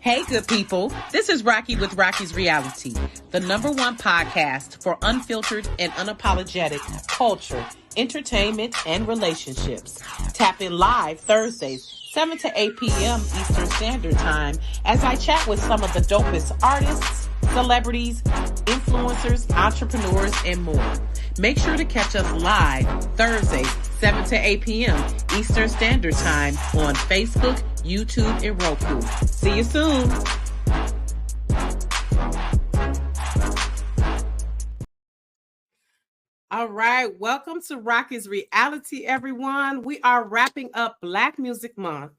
Hey, good people. This is Rocki with Rocki's Reality, the #1 podcast for unfiltered and unapologetic culture, entertainment, and relationships. Tap in live Thursdays, 7 to 8 p.m. Eastern Standard Time, as I chat with some of the dopest artists, celebrities, influencers, entrepreneurs, and more. Make sure to catch us live Thursdays, 7 to 8 p.m. Eastern Standard Time on Facebook, YouTube, and Roku. See you soon. All right, welcome to Rocki's Reality, everyone. We are wrapping up Black Music Month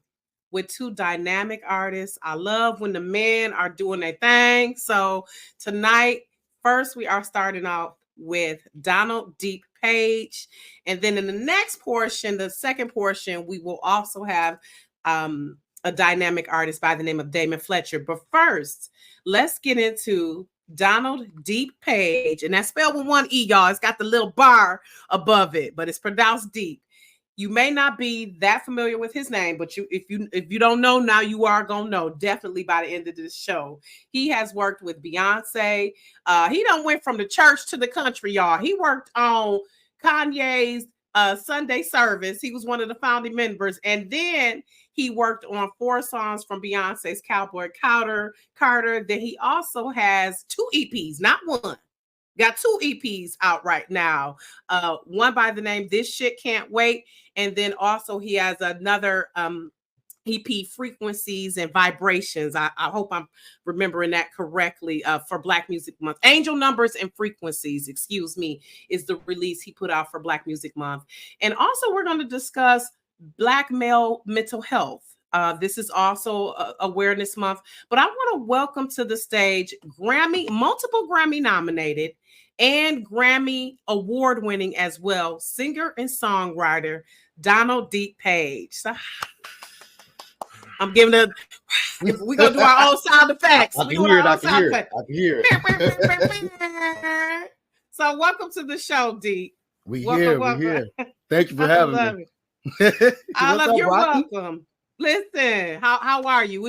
with two dynamic artists. I love when the men are doing their thing. So tonight, first we are starting off with Donald DeP Paige. And then in the next portion, the second portion, we will also have a dynamic artist by the name of Damon Fletcher. But first, let's get into Donald DeP Paige. And that's spelled with one E, y'all. It's got the little bar above it, but it's pronounced deep. You may not be that familiar with his name, but if you don't know now, you are gonna know definitely by the end of this show. He has worked with Beyonce. He done went from the church to the country, y'all. He worked on Kanye's Sunday service. He was one of the founding members, and then he worked on 4 songs from Beyonce's Cowboy Carter. Then he also has 2 EPs, not one. Got 2 EPs out right now. One by the name This Shit Can't Wait. And then also he has another EP, Frequencies and Vibrations. I hope I'm remembering that correctly, for Black Music Month. Angel Numbers and Frequencies, excuse me, is the release he put out for Black Music Month. And also we're going to discuss Black male mental health. This is also Awareness Month. But I want to welcome to the stage multiple Grammy nominated and Grammy award winning as well, singer and songwriter Donald DeP Paige. So I'm giving we're gonna do our own sound effects. I can hear it. So welcome to the show, DeP. We here. Thank you for having me. You're welcome. Listen, how are you?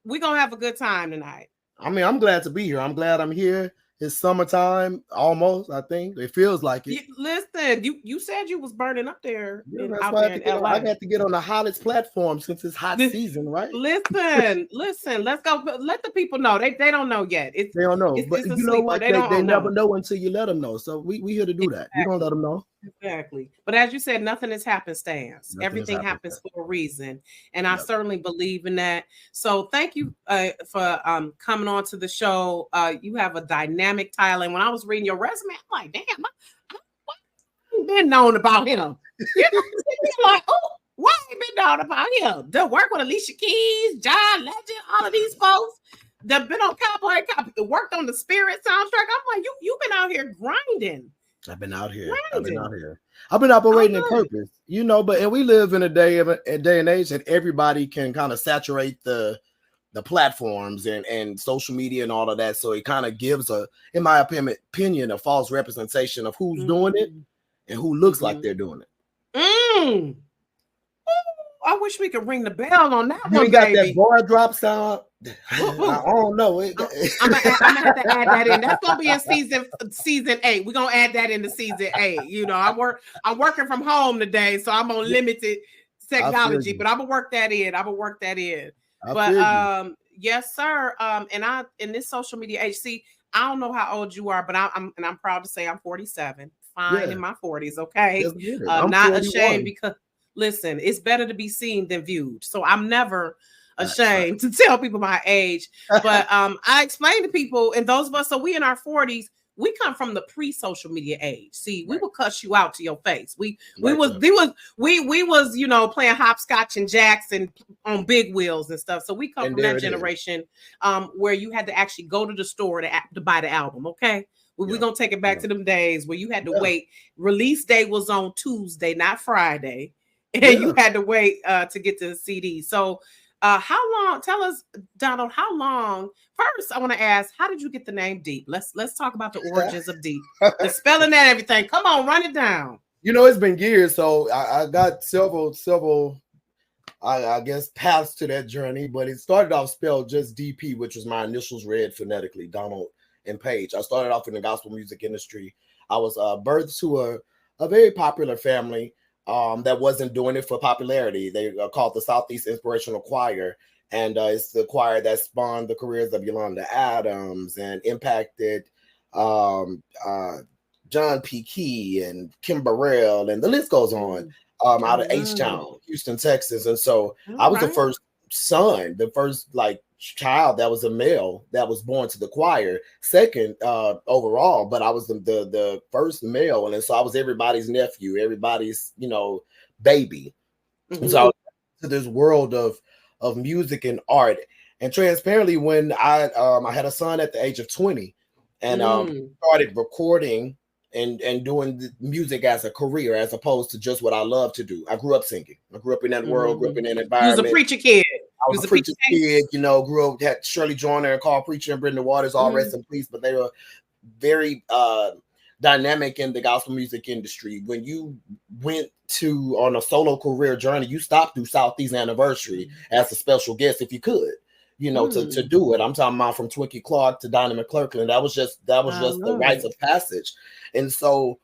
We gonna have a good time tonight. I mean, I'm glad to be here. I'm glad I'm here. It's summertime, almost. I think it feels like it. Listen, you said you was burning up there. Yeah, that's why I got to get on the hottest platform since it's hot season, right? Listen. Let's go. Let the people know. They don't know yet. They don't know, but you know what? They never know until you let them know. So we here to do that. We're gonna let them know. Exactly. But as you said, nothing is happenstance. Everything happens for a reason. And I certainly believe in that. So thank you for coming on to the show. You have a dynamic title. And when I was reading your resume, I'm like, damn, I've been known about him. You know, like, oh, why ain't been known about him? To work with Alicia Keys, John Legend, all of these folks that been on Cowboy Cop, worked on the Spirit soundtrack. I'm like, you've been out here grinding. I've been out here. I've been operating in purpose, you know. And we live in a day and age that everybody can kind of saturate the platforms and social media and all of that. So it kind of gives in my opinion, a false representation of who's doing it and who looks like they're doing it. I wish we could ring the bell on that one. You got that bar drop sound. I don't know. I'm gonna have to add that in. That's gonna be in season 8. We're gonna add that into season 8. You know, I'm working from home today, so I'm on limited technology, but I'm gonna work that in. But yes, sir. And in this social media age, see, I don't know how old you are, but I'm proud to say I'm 47. Fine in my 40s, okay. I'm not 41. Ashamed because. Listen, it's better to be seen than viewed. So I'm never ashamed to tell people my age. But I explain to people, and those of us, so we in our 40s, we come from the pre-social media age. See, we will cuss you out to your face. We was, you know, playing hopscotch and jacks and on big wheels and stuff. So we come from that generation where you had to actually go to the store to buy the album. Okay. We're going to take it back to them days where you had to wait. Release day was on Tuesday, not Friday. And you had to wait to get to the CD. So how long, tell us, Donald, how long, first I want to ask, how did you get the name DeP? Let's talk about the origins of DeP. The spelling that everything. Come on, run it down. You know, it's been years. So I got several I guess paths to that journey, but it started off spelled just DP, which was my initials read phonetically, Donald and Paige. I started off in the gospel music industry. I was birthed to a very popular family that wasn't doing it for popularity. They called the Southeast Inspirational Choir, and it's the choir that spawned the careers of Yolanda Adams and impacted um, John P. Key and Kim Burrell, and the list goes on. Out of H-Town, Houston, Texas. And so I was the first son, the first like child that was a male that was born to the choir, second overall, but I was the first male. And so I was everybody's nephew, everybody's, baby. And so I was to this world of music and art. And transparently, when I had a son at the age of 20 and started recording and doing the music as a career, as opposed to just what I love to do. I grew up singing. I grew up in that world, grew up in that environment. You was a preacher kid. I was a preacher kid, grew up, had Shirley Joyner and Carl Preacher and Brenda Waters, all rest in peace, but they were very dynamic in the gospel music industry. When you went on a solo career journey, you stopped through Southeast Anniversary as a special guest if you could. To do it. I'm talking about from Twinkie Clark to Donnie McClurkin. That was just the rites of passage. And so,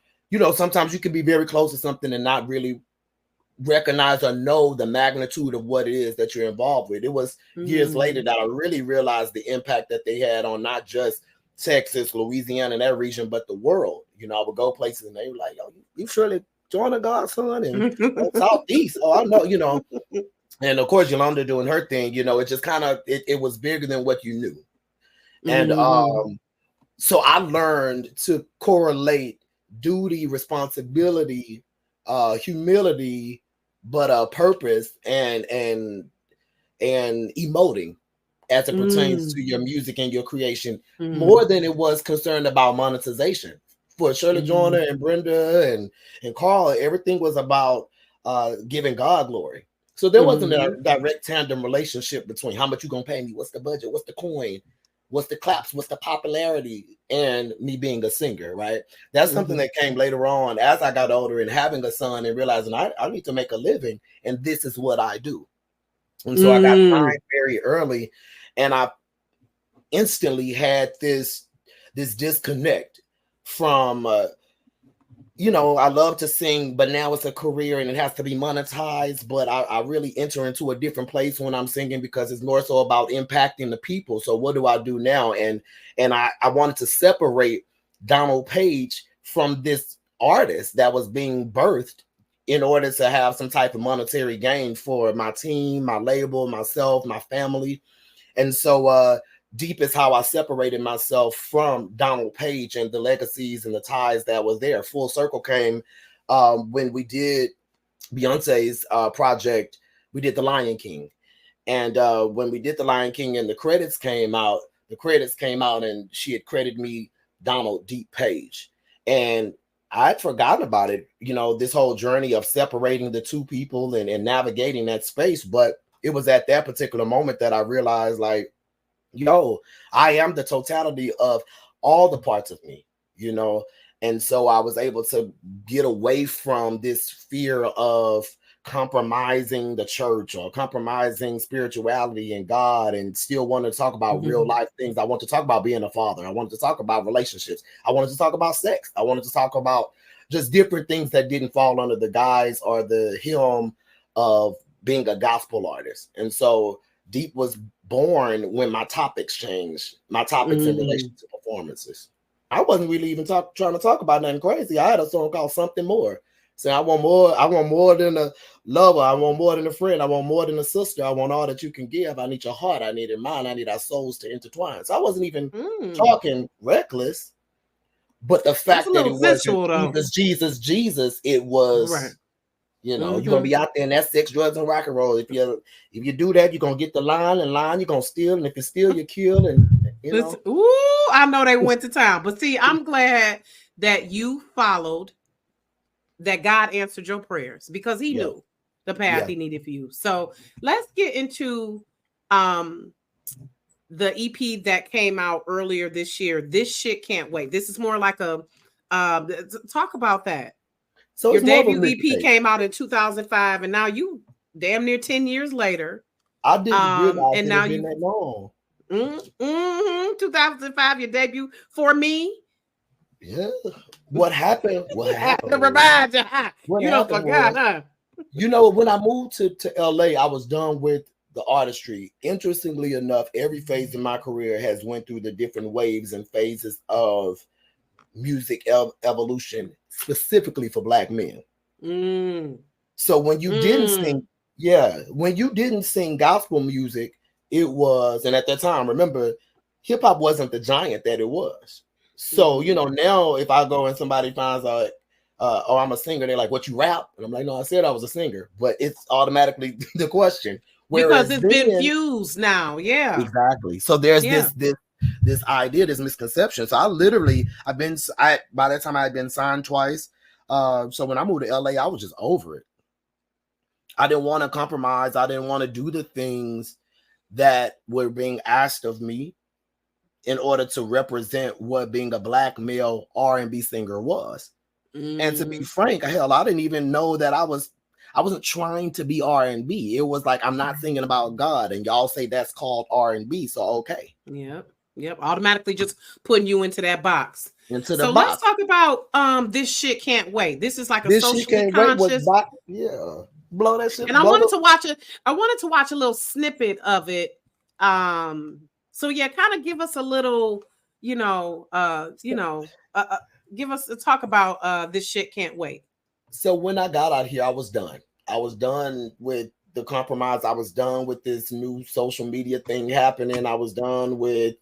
sometimes you can be very close to something and not really recognize or know the magnitude of what it is that you're involved with. It was years later that I really realized the impact that they had on not just Texas, Louisiana, and that region, but the world. I would go places and they were like, "Yo, you surely join a Godson in Southeast." Oh, I know, And of course, Yolanda doing her thing, it just kind of, it was bigger than what you knew. And so I learned to correlate duty, responsibility, humility, but purpose and emoting as it pertains to your music and your creation, more than it was concerned about monetization. For Shirley Joyner and Brenda and Carl, everything was about giving God glory. So there wasn't a direct tandem relationship between how much you gonna pay me, what's the budget, what's the coin, what's the claps, what's the popularity, and me being a singer, right? That's something that came later on as I got older and having a son and realizing I need to make a living and this is what I do. And so I got signed very early and I instantly had this disconnect from I love to sing, but now it's a career and it has to be monetized. But I really enter into a different place when I'm singing because it's more so about impacting the people. So what do I do now? And I wanted to separate Donald Paige from this artist that was being birthed in order to have some type of monetary gain for my team, my label, myself, my family. And so DeP is how I separated myself from Donald Paige and the legacies and the ties that was there. Full circle came when we did Beyonce's project. We did The Lion King. And when we did The Lion King and the credits came out and she had credited me Donald DeP Paige. And I'd forgotten about it, this whole journey of separating the two people and navigating that space. But it was at that particular moment that I realized, like, I am the totality of all the parts of me, and so I was able to get away from this fear of compromising the church or compromising spirituality and God and still want to talk about real life things. I want to talk about being a father. I wanted to talk about relationships. I wanted to talk about sex. I wanted to talk about just different things that didn't fall under the guise or the helm of being a gospel artist. And so DeP was born when my topics changed, my topics in relation to performances. I wasn't really even trying to talk about nothing crazy. I had a song called Something More. So I want more than a lover. I want more than a friend. I want more than a sister. I want all that you can give. I need your heart. I need your mind. I need our souls to intertwine. So I wasn't even talking reckless. But the fact that it was Jesus, it was, you're gonna be out there in that sex, drugs, and rock and roll. If you do that, you're gonna get the line, you're gonna steal, and if you steal, you kill, and I know they went to town. But see, I'm glad that you followed, that God answered your prayers because he knew the path he needed for you. So let's get into the EP that came out earlier this year. This Shit Can't Wait. This is more like a talk about that. So your debut EP came out in 2005, and now you damn near 10 years later. I didn't realize And it now had been you that long. 2005, your debut For Me. Yeah. What happened? What I had to happened? remind you. What You don't happened forgot, was, huh? you know, when I moved to LA, I was done with the artistry. Interestingly enough, every phase in my career has went through the different waves and phases of music evolution, specifically for Black men. Mm. So when you didn't sing, when you didn't sing gospel music, it was, and at that time, remember, hip hop wasn't the giant that it was. So, you know, now if I go and somebody finds out, oh, I'm a singer, they're like, what, you rap? And I'm like, no, I said I was a singer, but it's automatically the question. Because Whereas it's been then, fused now. Yeah. exactly. So there's this idea, this misconception. So by that time I had been signed twice. So when I moved to LA, I was just over it. I didn't want to compromise. I didn't want to do the things that were being asked of me in order to represent what being a Black male R&B singer was. And to be frank, hell, I didn't even know that I wasn't trying to be R&B. It was like, I'm not singing about God, and y'all say that's called R&B, so okay. Yep. Automatically just putting you into that box. Into the the box. Let's box. talk about This Shit Can't Wait. This is like a This socially shit can't conscious. wait with blow that shit. And I wanted to watch a little snippet of it. So yeah, kind of give us a little, give us a talk about This Shit Can't Wait. So when I got out here, I was done. I was done with the compromise. I was done with this new social media thing happening. I was done with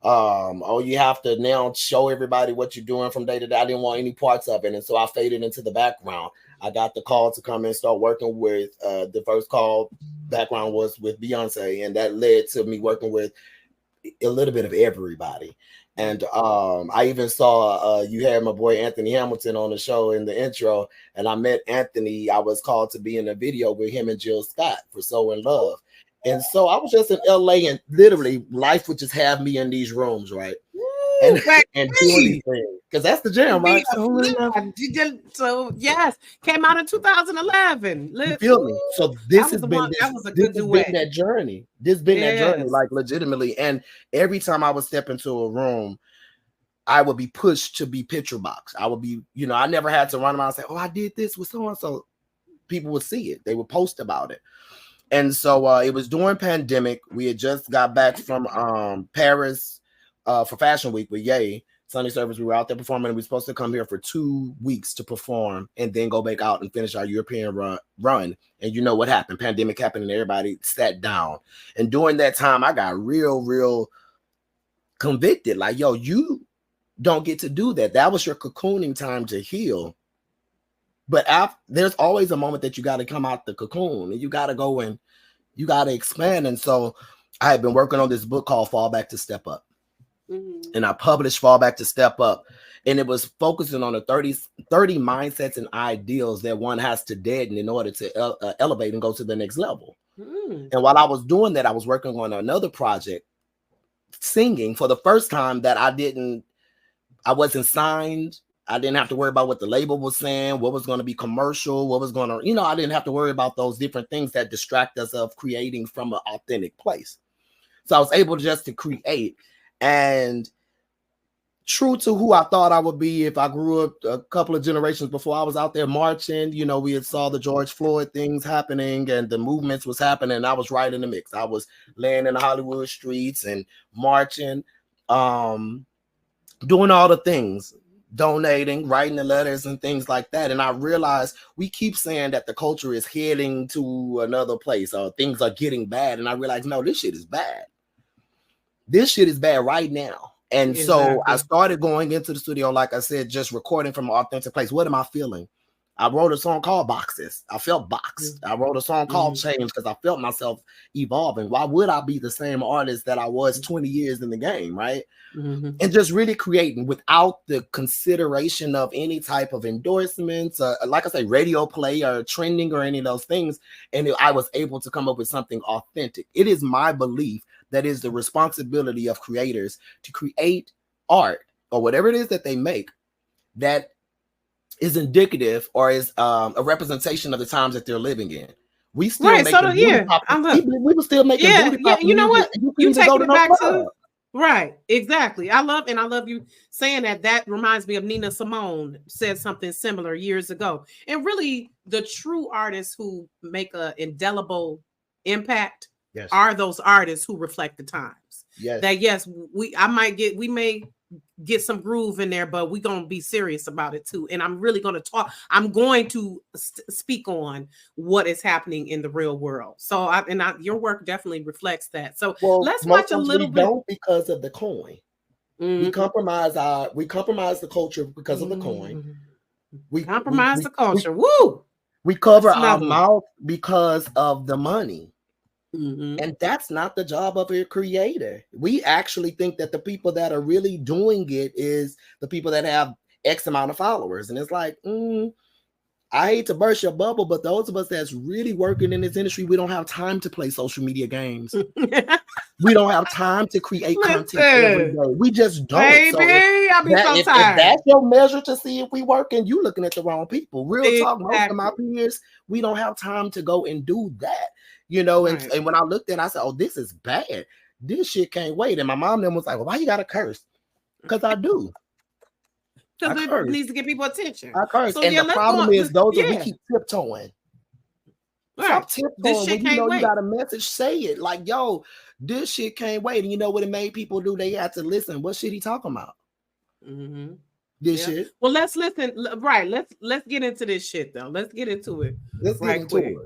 you have to now show everybody what you're doing from day to day. I didn't want any parts of it, and so I faded into the background. I got the call to come and start working with the first call background was with Beyonce, and that led to me working with a little bit of everybody. And I even saw you had my boy Anthony Hamilton on the show in the intro, and I met Anthony. I was called to be in a video with him and Jill Scott for So in Love. And so I was just in LA, and literally life would just have me in these rooms, right? And doing these things. Because that's the jam, right? So yes, came out in 2011. You feel me? So this has been that journey. This has been that journey, like legitimately. And every time I would step into a room, I would be pushed to be picture box. I would be, I never had to run around and say, oh, I did this with so and so. People would see it. They would post about it. And so it was during pandemic. We had just got back from Paris for Fashion Week with Ye. Sunday service. We were out there performing. We were supposed to come here for 2 weeks to perform and then go back out and finish our European run. And you know what happened? Pandemic happened and everybody sat down. And during that time, I got real convicted. Like, yo, you don't get to do that. That was your cocooning time to heal. But there's always a moment that you got to come out the cocoon and you got to go and you got to expand. And so I had been working on this book called Fall Back to Step Up. And I published Fall Back to Step Up. And it was focusing on the 30 mindsets and ideals that one has to deaden in order to elevate and go to the next level. And while I was doing that, I was working on another project, singing for the first time that I wasn't signed. I didn't have to worry about what the label was saying, what was going to be commercial, what was going to, I didn't have to worry about those different things that distract us of creating from an authentic place. So I was able to create. And true to who I thought I would be if I grew up a couple of generations before I was out there marching, we had saw the George Floyd things happening and the movements was happening. And I was right in the mix. I was laying in the Hollywood streets and marching, doing all the things, donating, writing the letters and things like that. And I realized we keep saying that the culture is heading to another place or things are getting bad. And I realized, no, this shit is bad. This shit is bad right now. And so I started going into the studio, like I said, just recording from an authentic place. What am I feeling? I wrote a song called Boxes. I felt boxed. I wrote a song called Change because I felt myself evolving. Why would I be the same artist that I was 20 years in the game, right? And just really creating without the consideration of any type of endorsements, like I say, radio play or trending or any of those things. And I was able to come up with something authentic. It is my belief that is the responsibility of creators to create art or whatever it is that they make that is indicative or is a representation of the times that they're living in. We still making booty pop. We were still making booty pop. You know what? You taking it back to right. Exactly. I love you saying that. That reminds me of Nina Simone said something similar years ago. And really, the true artists who make an indelible impact are those artists who reflect the times. That we may get some groove in there, but we're going to be serious about it too. And I'm really going to speak on what is happening in the real world. So your work definitely reflects that. So let's watch a little bit. Don't because of the coin. We compromise the culture because of the coin. We compromise the culture. Woo! We cover our mouth because of the money. And that's not the job of a creator. We actually think that the people that are really doing it is the people that have X amount of followers. And it's like, I hate to burst your bubble, but those of us that's really working in this industry, we don't have time to play social media games. We don't have time to create content every day. We just don't. Baby, I'll be so tired. If that's your measure to see if we working, you looking at the wrong people. Real talk, most of my peers, we don't have time to go and do that. You know, and when I looked at it, I said, oh, this is bad. This shit can't wait. And my mom then was like, well, why you gotta curse? Because I do. Because it needs to get people attention. I curse. So, and the problem is those that we keep tiptoeing. Stop tiptoeing. When you know you got a message, say it. Like, yo, this shit can't wait. And you know what it made people do? They had to listen. What shit he talking about? This shit. Well, let's listen. Right. Let's get into this shit though. Let's get into it. Let's get into it.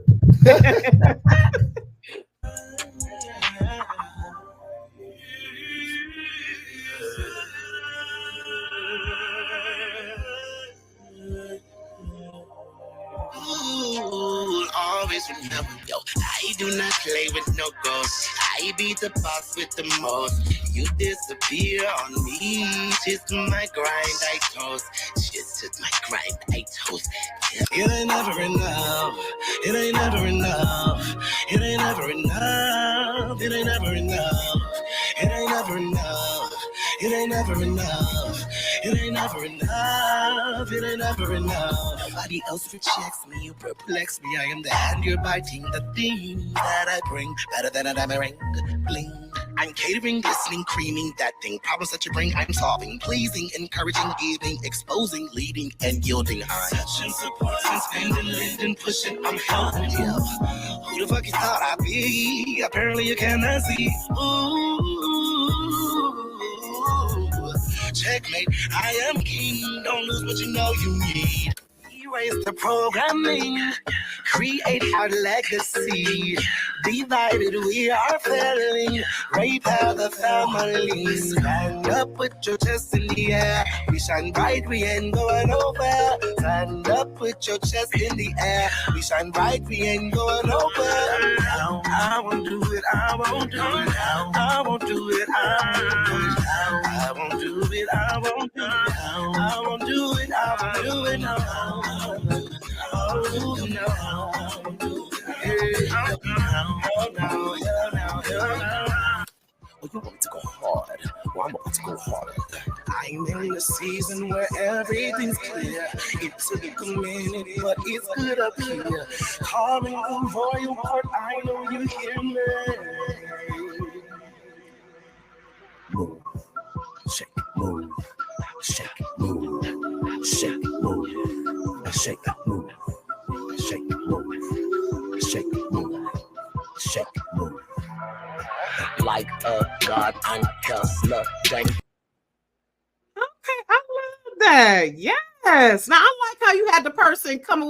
Always remember, yo, I do not play with no ghosts. I be the boss with the most. You disappear on me. Shit to my grind, I toast. Shit to my grind, I toast. It ain't never enough. It ain't never enough. It ain't never enough. It ain't never enough. It ain't never enough. It ain't never enough. It ain't never enough. It ain't never enough. Nobody else rejects me. You perplex me. I am the hand you're biting. The thing that I bring better than a diamond ring. Bling. I'm catering, listening, creaming that thing. Problems that you bring, I'm solving. Pleasing, encouraging, giving, exposing, leading, and yielding. I'm touching, supporting, spending, lending, pushing. I'm helping you. Who the fuck you thought I'd be? Apparently you cannot see. Ooh. Checkmate, I am king. Don't lose what you know you need. Erase the programming, create our legacy. Divided we are failing, rape out the family. Stand up with your chest in the air. We shine bright, we ain't going over. Stand up with your chest in the air. We shine bright, we ain't going over. I won't do it, I won't do it. I won't do it, I won't do it. I won't do it, I won't do it. I won't do it, no. You want to go hard? Well, I'm about to go hard. I'm in the season where everything's clear. It's a community, but it's good up here. Calling on royal court, I know you hear me. Move, shake, move, shake, move, shake, move, shake, move, shake, move, shake, move, shake, move. Like a god, I'm just looking. Okay, I love that. Yes. Now I like how you had the person coming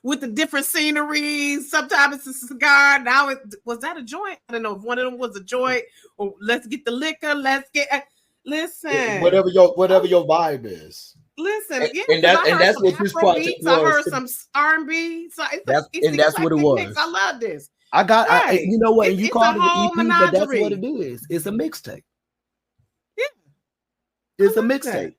with the different sceneries. Sometimes it's a cigar. Now was that a joint? I don't know if one of them was a joint or let's get the liquor. Let's get listen. Whatever your vibe is. Listen, and that's what this project was. I heard some R&B. So that's what it was. Mix. I love this. You know what? You called it an EP, but that's what it is. It's a mixtape. Yeah, it's a mixtape.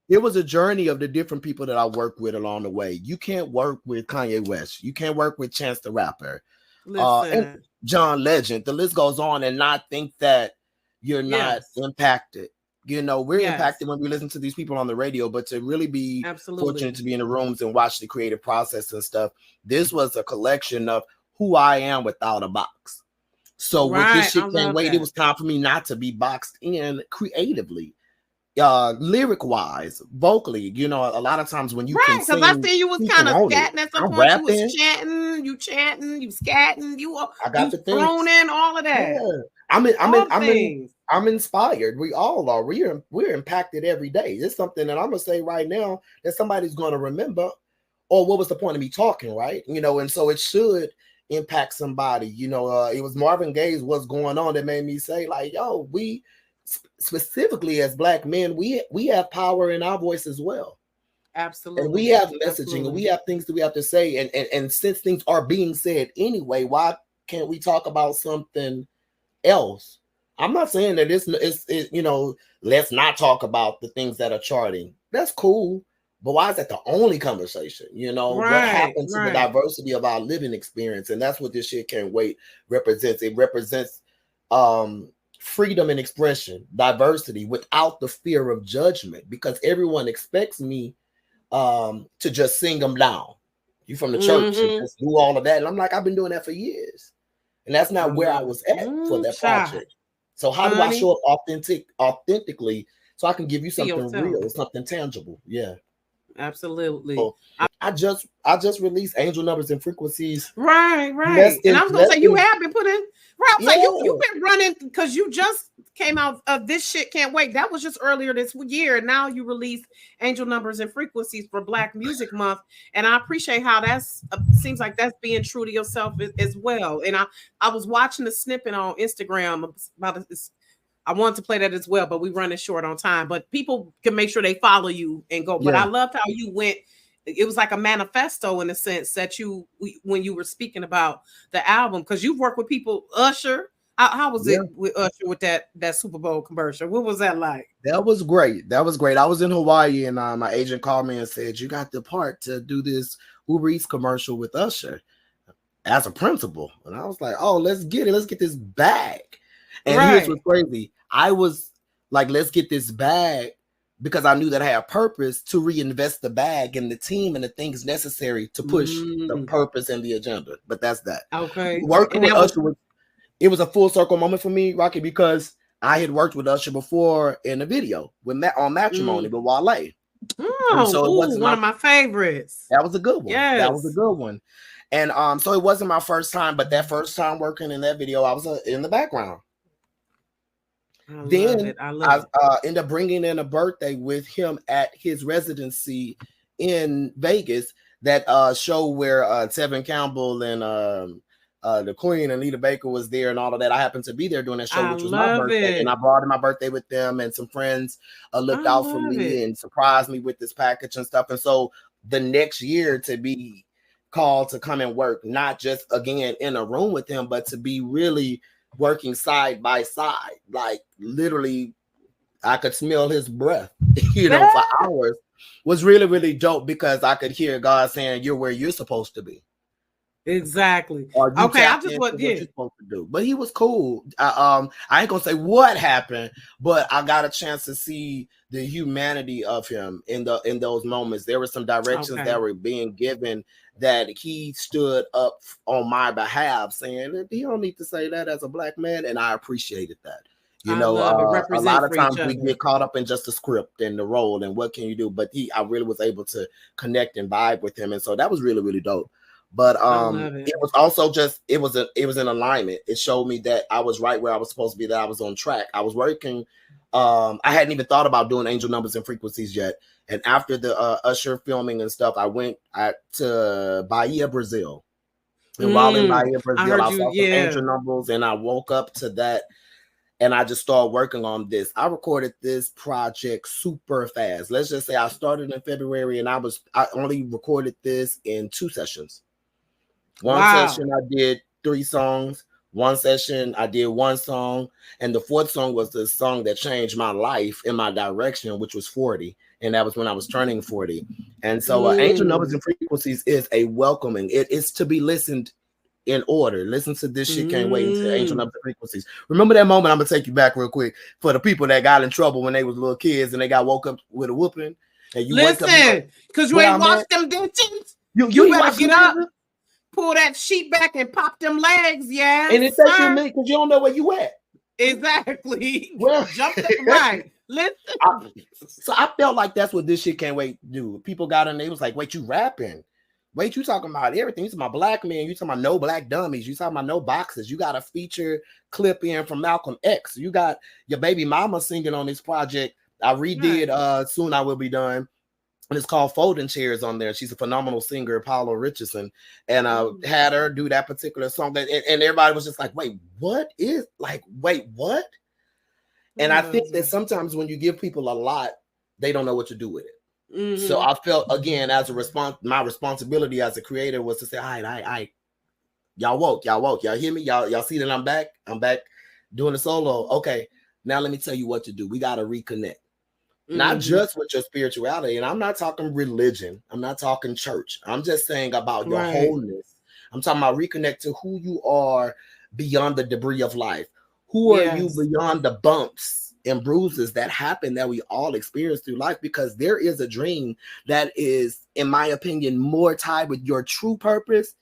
It was a journey of the different people that I worked with along the way. You can't work with Kanye West. You can't work with Chance the Rapper, and John Legend. The list goes on, and not think that you're not impacted. You know, we're Yes. impacted when we listen to these people on the radio, but to really be Absolutely. fortunate to be in the rooms and watch the creative process and stuff, this was a collection of who I am without a box. So with this shit can't wait, it was time for me not to be boxed in creatively, lyric wise, vocally. You know, a lot of times when you can sing, because I see you was kind of scatting at some I'm point. rapping. You was chanting, you scatting, I got the things, groaning, all of that. Yeah. I'm inspired. We all are. We're impacted every day. It's something that I'm gonna say right now that somebody's gonna remember. Or what was the point of me talking, right? You know, and so it should impact somebody. You know, it was Marvin Gaye's "What's Going On" that made me say, like, yo, we specifically as Black men, we have power in our voice as well. Absolutely. And we have messaging and we have things that we have to say. And since things are being said anyway, why can't we talk about something else? I'm not saying that it's you know, let's not talk about the things that are charting. That's cool. But why is that the only conversation? You know, what happens to the diversity of our living experience? And that's what this shit Can't Wait represents. It represents freedom and expression, diversity without the fear of judgment, because everyone expects me to just sing them down. You from the church and just do all of that. And I'm like, I've been doing that for years. And that's not where I was at for that project. So how do I show up authentically so I can give you something real, something tangible? Yeah. Absolutely. So I just released Angel Numbers and Frequencies. Right. And I was gonna say you have been putting like you've been running because you just came out of This Shit Can't Wait. That was just earlier this year. And now you released Angel Numbers and Frequencies for Black Music Month. And I appreciate how that's seems like that's being true to yourself as well. And I was watching the snippet on Instagram about this. I wanted to play that as well, but we running short on time. But people can make sure they follow you and go. But I loved how you went. It was like a manifesto in a sense that when you were speaking about the album, because you've worked with people, Usher. How was it with Usher with that Super Bowl commercial? What was that like? That was great. I was in Hawaii and my agent called me and said, you got the part to do this Uber Eats commercial with Usher as a principal. And I was like, oh, let's get it. Let's get this bag. And here's what's crazy. I was like, let's get this bag because I knew that I had a purpose to reinvest the bag and the team and the things necessary to push the purpose and the agenda. But that's that. Okay. Working with Usher it was a full circle moment for me, Rocki, because I had worked with Usher before in a video on Matrimony with Wale. So it wasn't one of my favorites. That was a good one. Yes. That was a good one. And so it wasn't my first time, but that first time working in that video, I was in the background. I ended up bringing in a birthday with him at his residency in Vegas. That show where Tevin Campbell and the Queen Anita Baker was there and all of that. I happened to be there during that show, which was my birthday, and I brought in my birthday with them, and some friends looked out for me and surprised me with this package and stuff. And so the next year to be called to come and work, not just again in a room with him, but to be really working side by side, like literally I could smell his breath, for hours, was really, really dope because I could hear God saying, you're where you're supposed to be. Exactly. Okay, I just what you're supposed to do. But he was cool. I ain't gonna say what happened, but I got a chance to see the humanity of him in those moments. There were some directions that were being given that he stood up on my behalf, saying he don't need to say that as a Black man, and I appreciated that. A lot of times we get caught up in just the script and the role and what can you do, but I really was able to connect and vibe with him, and so that was really, really dope. But it was also just it was an alignment. It showed me that I was right where I was supposed to be, that I was on track. I was working. I hadn't even thought about doing Angel Numbers and Frequencies yet. And after the Usher filming and stuff, I went to Bahia, Brazil. And while in Bahia, Brazil, I saw some Angel Numbers, and I woke up to that. And I just started working on this. I recorded this project super fast. Let's just say I started in February, and I only recorded this in 2 sessions. One session I did 3 songs. One session I did 1 song, and the 4th song was the song that changed my life in my direction, which was 40, and that was when I was turning 40. And so Angel Numbers and Frequencies is a welcoming. It is to be listened in order. Listen to This Shit Can't Wait until Angel Numbers and Frequencies. Remember that moment? I'm gonna take you back real quick for the people that got in trouble when they was little kids and they got woke up with a whooping. And you listen, because you ain't washed them dishes. You better get up, pull that sheet back, and pop them legs, yeah. And it takes you a minute because you don't know where you at. Exactly. Well, jump up right. Listen. So I felt like that's what This Shit Can't Wait do. People got in, they was like, wait, you rapping? Wait, you talking about everything? You talking about black men? You talking about no black dummies? You talking about no boxes? You got a feature clip in from Malcolm X. You got your baby mama singing on this project. I redid Soon I Will Be Done, and it's called Folding Chairs on there. She's a phenomenal singer, Paula Richardson, and had her do that particular song. And everybody was just like, wait, what? And I think that sometimes when you give people a lot, they don't know what to do with it. So I felt, again, as a response, my responsibility as a creator was to say, all right, y'all woke, y'all hear me? Y'all see that I'm back doing the solo. Okay, now let me tell you what to do. We got to reconnect. Not just with your spirituality. And I'm not talking religion. I'm not talking church. I'm just saying about your wholeness. I'm talking about reconnect to who you are beyond the debris of life. Who are you beyond the bumps and bruises that happen that we all experience through life? Because there is a dream that is, in my opinion, more tied with your true purpose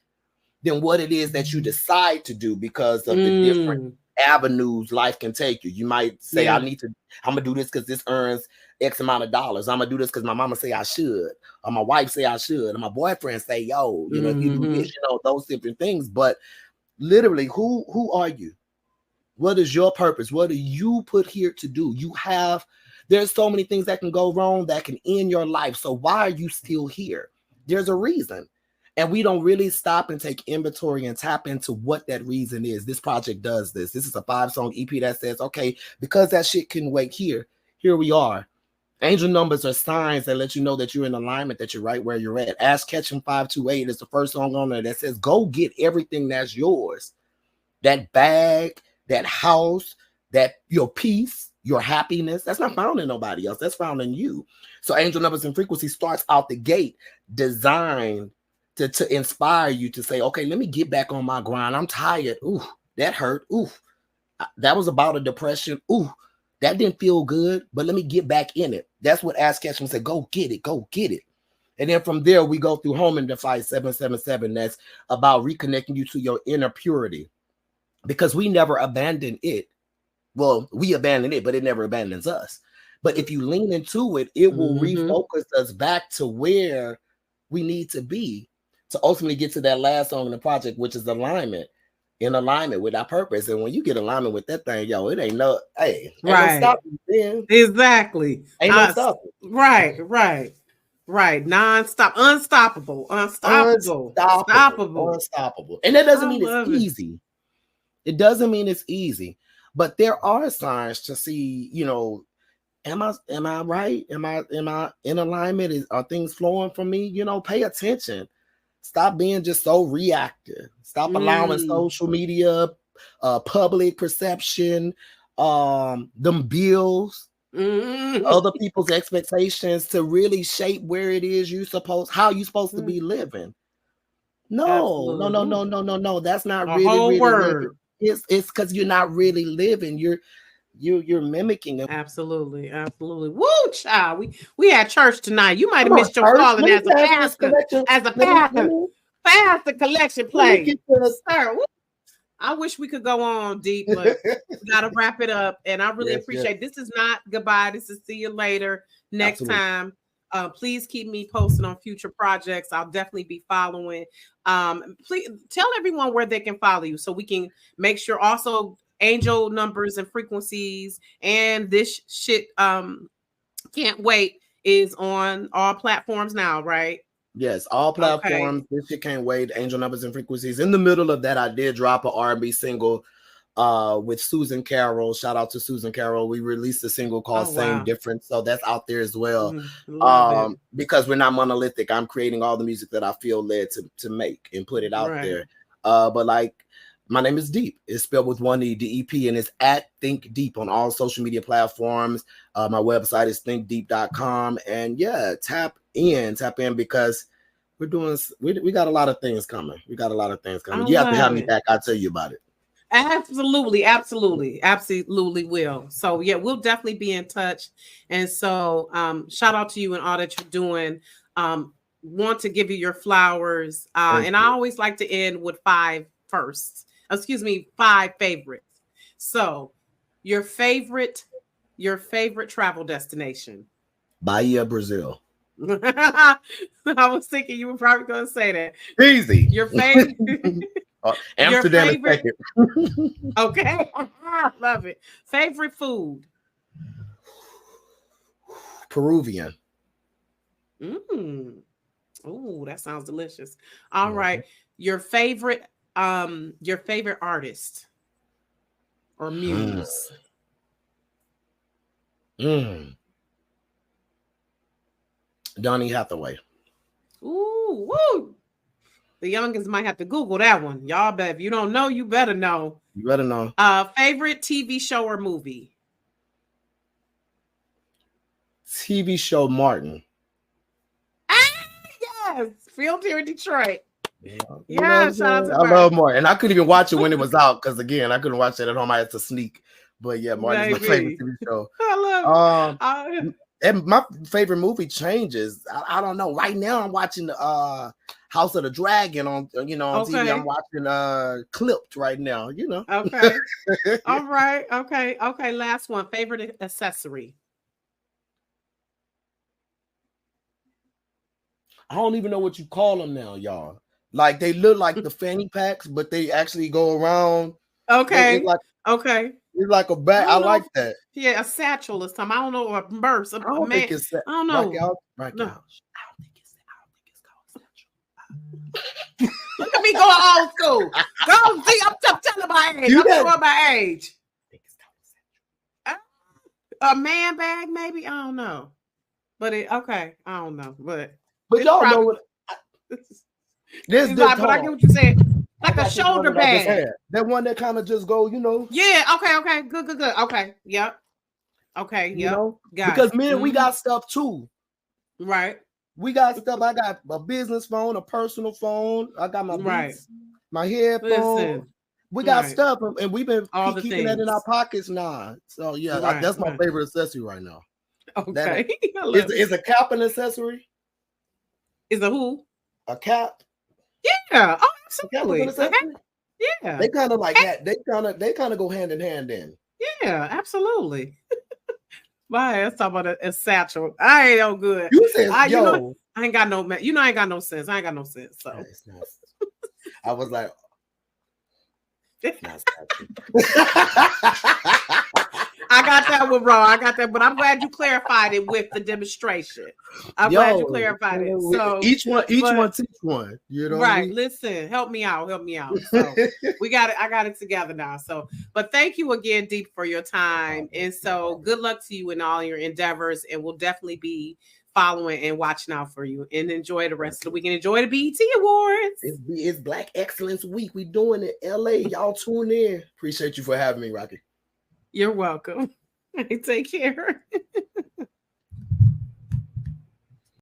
than what it is that you decide to do because of the different avenues life can take you. You might say, I'm gonna do this because this earns X amount of dollars. I'm gonna do this because my mama say I should, or my wife say I should, or my boyfriend say, yo, you know, if you do this, you know, those different things. But literally, who are you? What is your purpose? What are you put here to do? There's so many things that can go wrong that can end your life. So why are you still here? There's a reason. And we don't really stop and take inventory and tap into what that reason is. This project does this. This is a 5-song EP that says, okay, because that shit couldn't wait here we are. Angel numbers are signs that let you know that you're in alignment, that you're right where you're at. Ask Ketchum 528 is the first song on there that says, go get everything that's yours. That bag, that house, that your peace, your happiness, that's not found in nobody else. That's found in you. So Angel Numbers and Frequency starts out the gate designed to inspire you to say, okay, let me get back on my grind. I'm tired. Ooh, that hurt. Ooh, that was about a depression. Ooh, that didn't feel good, but let me get back in it. That's what Ask Ketchum said. Go get it. Go get it. And then from there, we go through Home and Defy 777. That's about reconnecting you to your inner purity. Because we never abandon it. Well, we abandon it, but it never abandons us. But if you lean into it, it will refocus us back to where we need to be to ultimately get to that last song in the project, which is alignment, in alignment with our purpose. And when you get alignment with that thing, yo, it ain't no, ain't no stopping, man. Exactly. Ain't no stopping. Right. Unstoppable. Unstoppable. And that doesn't mean it's easy. It doesn't mean it's easy, but there are signs to see, you know, am I right? Am I in alignment? Are things flowing for me? You know, pay attention. Stop being just so reactive. Stop allowing social media, public perception, them bills, other people's expectations to really shape where it is how you supposed to be living. No. That's not really living. It's because you're not really living. You're mimicking them. Absolutely. Woo, child. We had church tonight. You might have missed your calling as a pastor. Pastor collection play. Sir, I wish we could go on deep, but we gotta wrap it up. And I really appreciate this is not goodbye. This is see you later next time. Please keep me posted on future projects. I'll definitely be following. Please tell everyone where they can follow you so we can make sure also Angel Numbers and Frequencies and This Shit Can't Wait is on all platforms now, right? Yes, all platforms. Okay. This Shit Can't Wait, Angel Numbers and Frequencies. In the middle of that, I did drop an R&B single with Susan Carroll. Shout out to Susan Carroll. We released a single called Same Difference. So that's out there as well. Because we're not monolithic. I'm creating all the music that I feel led to make and put it out there. But like, my name is DeP. It's spelled with one E, DEP, and it's at Think Deep on all social media platforms. My website is thinkdeep.com. And yeah, tap in because we're doing. We got a lot of things coming. We got a lot of things coming. I You have to have love me it. back. I'll tell you about it. Absolutely will. So yeah, we'll definitely be in touch. And so shout out to you and all that you're doing. Want to give you your flowers. And I always like to end with 5 favorites. So your favorite travel destination. Bahia, Brazil. I was thinking you were probably going to say that. Easy. Your favorite. Amsterdam is second. Okay. Love it. Favorite food. Peruvian. Oh, that sounds delicious. All right. Your favorite artist or muse. Donny Hathaway. Ooh, woo. The youngins might have to Google that one. Y'all bet if you don't know, you better know. You better know. Favorite TV show or movie? TV show Martin. Yes, filmed here in Detroit. Yeah, shout out to I love Martin. And I couldn't even watch it when it was out because again, I couldn't watch it at home. I had to sneak. But yeah, Martin's my favorite TV show. I love it. And my favorite movie changes. I don't know. Right now, I'm watching House of the Dragon on TV. I'm watching Clipped right now. Okay. All right. Okay. Last one. Favorite accessory. I don't even know what you call them now, y'all. Like they look like the fanny packs, but they actually go around. Okay. It's like a bag. I like that. Yeah, a satchel or something. I don't know, a purse. I don't think it's. I don't know. Right no. now. I don't think it's called satchel. Look at me going old school. Go see. I'm telling my age. I'm telling my age. I think it's called satchel. A man bag, maybe. I don't know. But I don't know. But y'all know what. This but I get what you're saying. Like a shoulder bag. That one that kind of just go, Yeah, okay. Good. Okay. Yep. Okay, yep. Because men, we got stuff too. Right. We got stuff. I got a business phone, a personal phone. I got my beats, my headphones. We got stuff, and we've been keeping that in our pockets now. So yeah, that's my favorite accessory right now. Okay. Is a cap an accessory? Is a who? A cap. Yeah. Oh, absolutely. Yeah. They kind of like that. They kind of go hand in hand then. Yeah, absolutely. My ass talking about a satchel. I ain't no good. You said, I ain't got no I ain't got no sense. I ain't got no sense. So I was like, I got that one wrong. I got that, but I'm glad you clarified it with the demonstration. I'm glad you clarified it. So each one teach one. Right. Listen, help me out. So I got it together now. So, but thank you again, DeP, for your time. And so good luck to you in all your endeavors. And we'll definitely be following and watching out for you, and enjoy the rest of the week and enjoy the BET Awards. It's Black Excellence Week. We doing it, LA. Y'all tune in. Appreciate you for having me, Rocki. You're welcome. Take care.